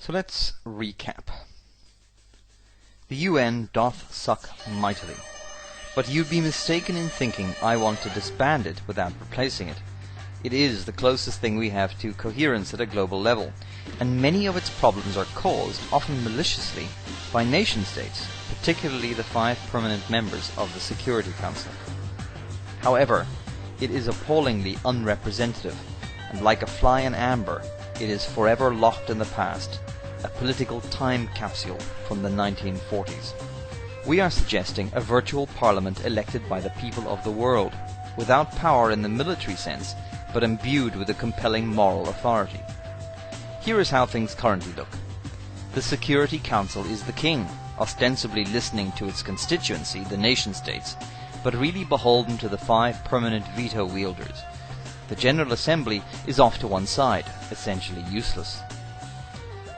So let's recap. The UN doth suck mightily, but you'd be mistaken in thinking I want to disband it without replacing it. It is the closest thing we have to coherence at a global level, and many of its problems are caused, often maliciously, by nation-states, particularly the 5 permanent members of the Security Council. However, it is appallingly unrepresentative, and like a fly in amber, it is forever locked in the past, a political time capsule from the 1940s. We are suggesting a virtual parliament elected by the people of the world, without power in the military sense, but imbued with a compelling moral authority. Here is how things currently look. The Security Council is the king, ostensibly listening to its constituency, the nation-states, but really beholden to the 5 permanent veto wielders. The General Assembly is off to one side, essentially useless.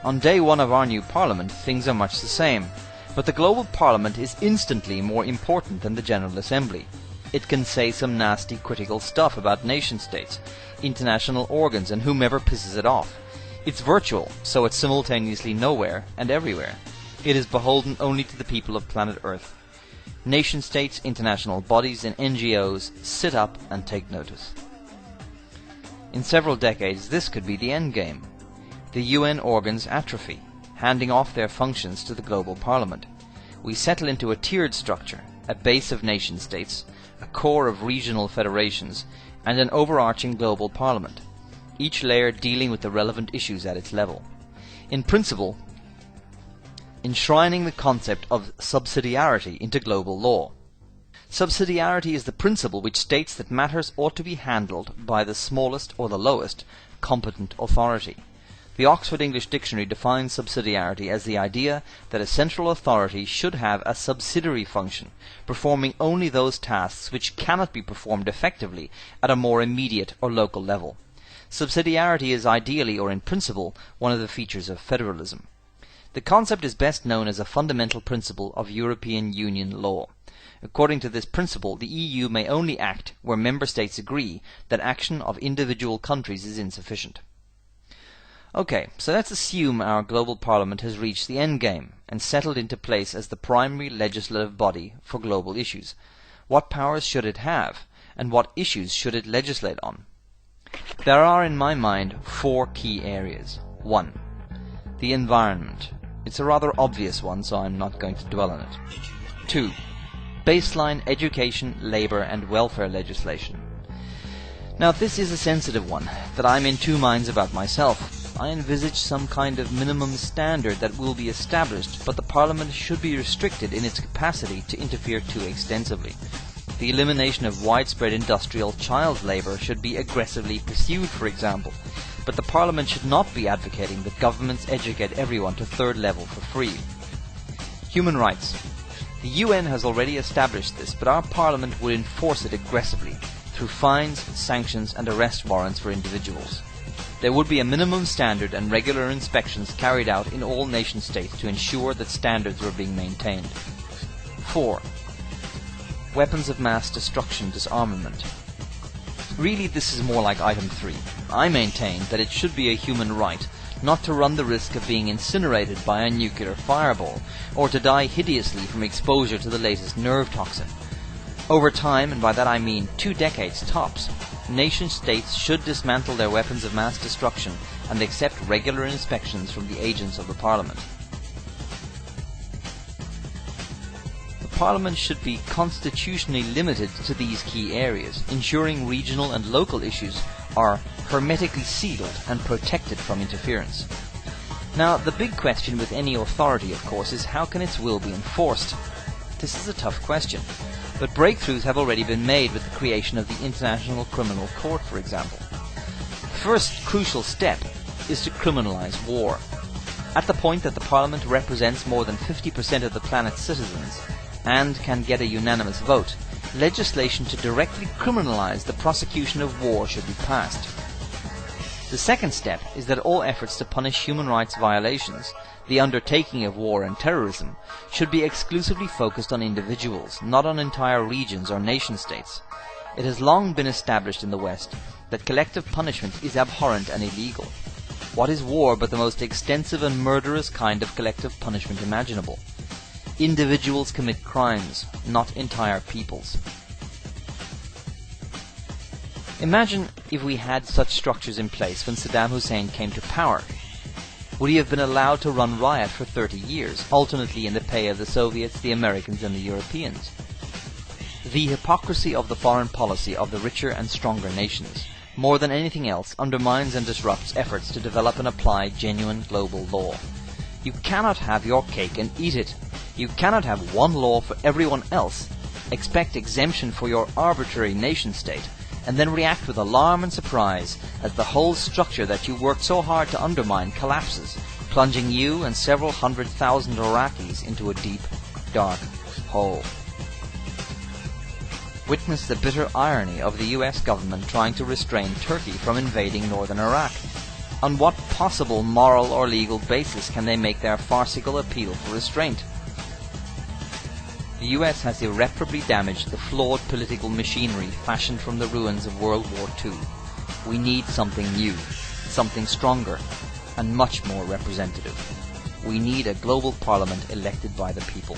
On day 1 of our new parliament, things are much the same, but the global parliament is instantly more important than the General Assembly. It can say some nasty critical stuff about nation-states, international organs and whomever pisses it off. It's virtual, so it's simultaneously nowhere and everywhere. It is beholden only to the people of planet Earth. Nation-states, international bodies and NGOs sit up and take notice. In several decades this could be the endgame. The UN organs atrophy, handing off their functions to the global parliament. We settle into a tiered structure, a base of nation-states, a core of regional federations, and an overarching global parliament, each layer dealing with the relevant issues at its level. In principle, enshrining the concept of subsidiarity into global law. Subsidiarity is the principle which states that matters ought to be handled by the smallest or the lowest competent authority. The Oxford English Dictionary defines subsidiarity as the idea that a central authority should have a subsidiary function, performing only those tasks which cannot be performed effectively at a more immediate or local level. Subsidiarity is ideally or in principle one of the features of federalism. The concept is best known as a fundamental principle of European Union law. According to this principle, the EU may only act where member states agree that action of individual countries is insufficient. Okay, so let's assume our global parliament has reached the endgame and settled into place as the primary legislative body for global issues. What powers should it have, and what issues should it legislate on? There are, in my mind, 4 key areas. 1. The environment. It's a rather obvious one, so I'm not going to dwell on it. 2. Baseline education, labor and welfare legislation. Now this is a sensitive one that I'm in 2 minds about myself. I envisage some kind of minimum standard that will be established, but the Parliament should be restricted in its capacity to interfere too extensively. The elimination of widespread industrial child labour should be aggressively pursued, for example, but the Parliament should not be advocating that governments educate everyone to 3rd level for free. Human rights. The UN has already established this, but our Parliament would enforce it aggressively, through fines, sanctions and arrest warrants for individuals. There would be a minimum standard and regular inspections carried out in all nation-states to ensure that standards were being maintained. 4. Weapons of mass destruction disarmament. Really, this is more like item 3. I maintain that it should be a human right not to run the risk of being incinerated by a nuclear fireball, or to die hideously from exposure to the latest nerve toxin. Over time, and by that I mean 2 decades tops, nation-states should dismantle their weapons of mass destruction and accept regular inspections from the agents of the Parliament. The Parliament should be constitutionally limited to these key areas, ensuring regional and local issues are hermetically sealed and protected from interference. Now, the big question with any authority, of course, is how can its will be enforced? This is a tough question, but breakthroughs have already been made with the creation of the International Criminal Court, for example. The first crucial step is to criminalize war. At the point that the Parliament represents more than 50% of the planet's citizens and can get a unanimous vote, legislation to directly criminalize the prosecution of war should be passed. The second step is that all efforts to punish human rights violations, the undertaking of war and terrorism, should be exclusively focused on individuals, not on entire regions or nation-states. It has long been established in the West that collective punishment is abhorrent and illegal. What is war but the most extensive and murderous kind of collective punishment imaginable? Individuals commit crimes, not entire peoples. Imagine if we had such structures in place when Saddam Hussein came to power. Would he have been allowed to run riot for 30 years, alternately in the pay of the Soviets, the Americans and the Europeans? The hypocrisy of the foreign policy of the richer and stronger nations, more than anything else, undermines and disrupts efforts to develop and apply genuine global law. You cannot have your cake and eat it. You cannot have one law for everyone else, expect exemption for your arbitrary nation-state, and then react with alarm and surprise as the whole structure that you worked so hard to undermine collapses, plunging you and several 100,000 Iraqis into a deep, dark hole. Witness the bitter irony of the US government trying to restrain Turkey from invading northern Iraq. On what possible moral or legal basis can they make their farcical appeal for restraint? The US has irreparably damaged the flawed political machinery fashioned from the ruins of World War II. We need something new, something stronger, and much more representative. We need a global parliament elected by the people.